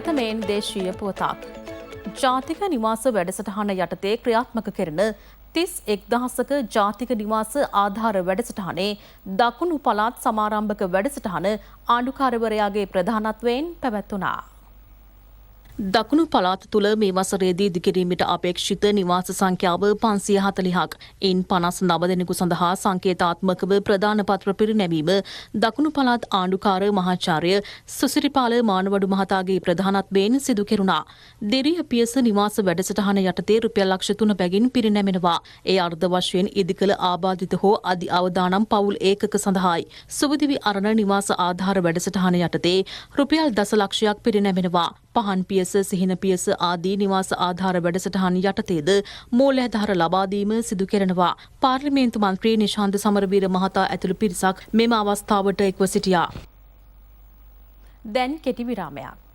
ප්‍රථමයෙන් දේශීය පුවතක්. ජාතික නිවාස වැඩසටහන යටතේ ක්‍රියාත්මක කෙරෙන 31,000ක ජාතික නිවාස ආධාර වැඩසටහනේ දකුණු පළාත් සමාරම්භක වැඩසටහන ආණ්ඩුකාරවරයාගේ ප්‍රධානත්වයෙන් පැවැත්වුණා. දකුණු පළාත තුළ මේ වසරේදී ඉදිකිරීමට අපේක්ෂිත නිවාස සංඛ්‍යාව 540ක්. ඉන් 59 දෙනෙකු සඳහා සංකේතාත්මකව ප්‍රධාන පත්‍ර පිරිනැමීම දකුණු පළාත් ආණ්ඩුකාර මහාචාර්ය සුසිරිපාල මානවඩු මහතාගේ ප්‍රධානත්වයෙන් සිදු කෙරුණා. දෙරිය පියස නිවාස වැඩසටහන යටතේ රුපියල් ලක්ෂ 3 බැගින් පිරිනැමෙනවා. ඒ අර්ධ වශයෙන් ඉදිකළ ආබාධිත හෝ අධි අවදානම් පවුල් ඒකක සඳහායි. සුවදිවි අරණ නිවාස ආධාර වැඩසටහන යටතේ රුපියල් දසලක්ෂයක් පිරිනැමෙනවා. පහන් පියස සිහින පියස ආදී නිවාස ආධාර වැඩසටහන් යටතේද මූල්‍යාධාර ලබා දීම සිදු කෙරෙනවා. පාර්ලිමේන්තු මන්ත්‍රී නිශාන්ත සමරවීර මහතා ඇතුළු පිරිසක් මෙම අවස්ථාවට එක්ව සිටියා. දැන් කෙටි විරාමයක්.